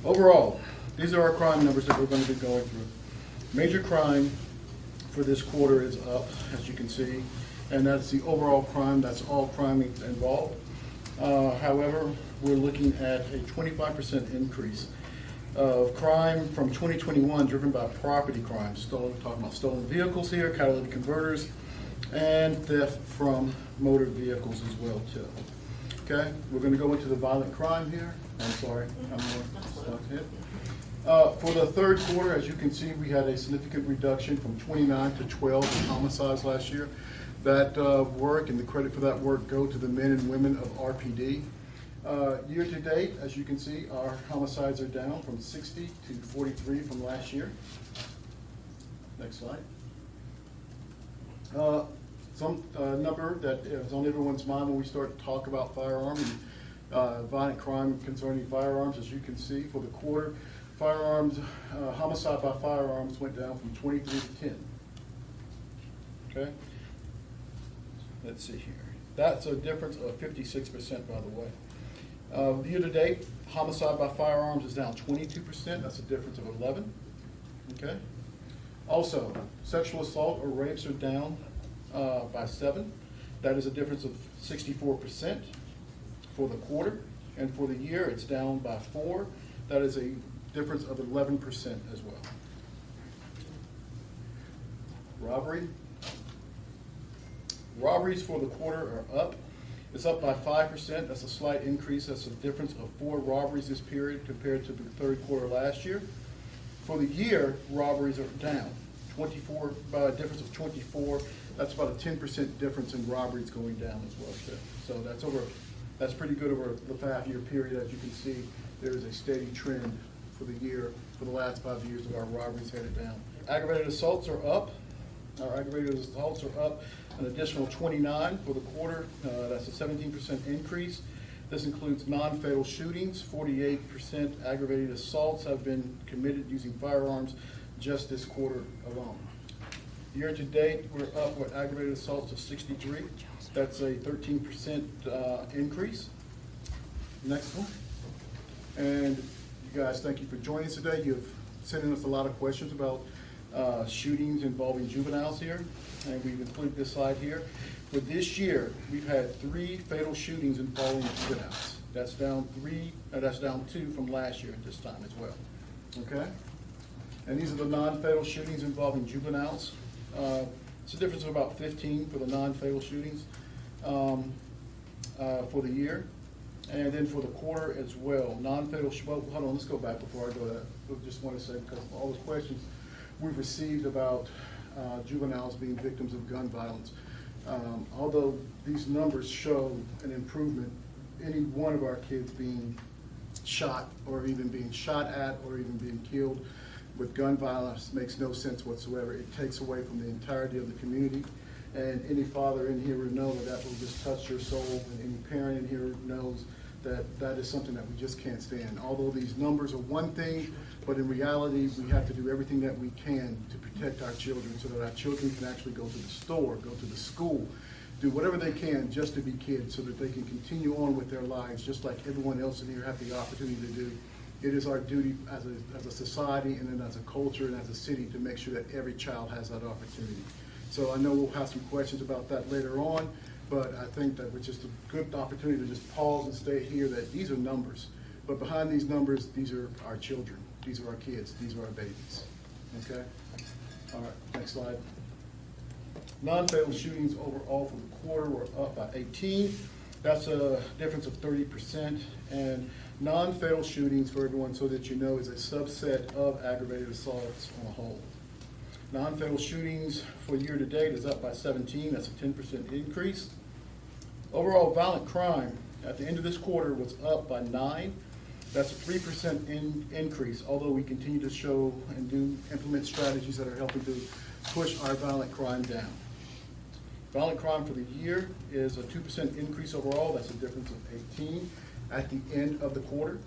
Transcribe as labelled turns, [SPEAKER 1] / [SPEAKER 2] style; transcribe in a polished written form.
[SPEAKER 1] Overall, these are our crime numbers that we're going to be going through. Major crime for this quarter is up, as you can see, and that's the overall crime, that's all crime involved. However, we're looking at a 25% increase of crime from 2021 driven by property crimes, talking about stolen vehicles here, catalytic converters, and theft from motor vehicles as well too. Okay, we're going to go into the violent crime here. I'm sorry, I'm more stuck here. For the third quarter, as you can see, we had a significant reduction from 29 to 12 in homicides last year. That work and the credit for that work go to the men and women of RPD. Year to date, as you can see, our homicides are down from 60 to 43 from last year. Next slide. Some number that is on everyone's mind when we start to talk about firearms and violent crime concerning firearms. As you can see, for the quarter, firearms, homicide by firearms went down from 23 to 10. Okay? Let's see here. That's a difference of 56%, by the way. Year to date, homicide by firearms is down 22%. That's a difference of 11. Okay? Also, sexual assault or rapes are down by 7. That is a difference of 64% for the quarter. And for the year, it's down by 4. That is a difference of 11% as well. Robbery. Robberies for the quarter are up. It's up by 5%. That's a slight increase. That's a difference of 4 robberies this period compared to the third quarter last year. For the year, robberies are down 24, by a difference of 24. That's about a 10% difference in robberies going down as well too. So that's pretty good over the 5-year period. As you can see, there is a steady trend for the year, for the last 5 years of our robberies headed down. Aggravated assaults are up. Our aggravated assaults are up an additional 29 for the quarter. That's a 17% increase. This includes non-fatal shootings. 48% aggravated assaults have been committed using firearms just this quarter alone. Year to date, we're up with aggravated assaults of 63. That's a 13% increase. Next one. And you guys, thank you for joining us today. You've sent in us a lot of questions about shootings involving juveniles here, and we've included this slide here. For this year, we've had 3 fatal shootings involving juveniles. That's down 2 from last year at this time as well. Okay? And these are the non-fatal shootings involving juveniles. It's a difference of about 15 for the non-fatal shootings for the year. And then for the quarter as well, non-fatal, well, hold on, let's go back before I go to that. I just want to say, because of all those questions we've received about juveniles being victims of gun violence. Although these numbers show an improvement, any one of our kids being shot or even being shot at or even being killed with gun violence makes no sense whatsoever. It takes away from the entirety of the community. And any father in here would know that that will just touch your soul, and any parent in here knows that that is something that we just can't stand. Although these numbers are one thing, but in reality, we have to do everything that we can to protect our children so that our children can actually go to the store, go to the school, do whatever they can just to be kids so that they can continue on with their lives just like everyone else in here have the opportunity to do. It is our duty as a society and then as a culture and as a city to make sure that every child has that opportunity. So I know we'll have some questions about that later on, but I think that it's just a good opportunity to just pause and state here that these are numbers. But behind these numbers, these are our children. These are our kids. These are our babies. Okay? All right, next slide. Non-fatal shootings overall for the quarter were up by 18. That's a difference of 30%. And non-fatal shootings, for everyone so that you know, is a subset of aggravated assaults on a whole. Non-fatal shootings for year to date is up by 17. That's a 10% increase. Overall violent crime at the end of this quarter was up by 9. That's a 3% increase, although we continue to show and implement strategies that are helping to push our violent crime down. Violent crime for the year is a 2% increase overall. That's a difference of 18 at the end of the quarter.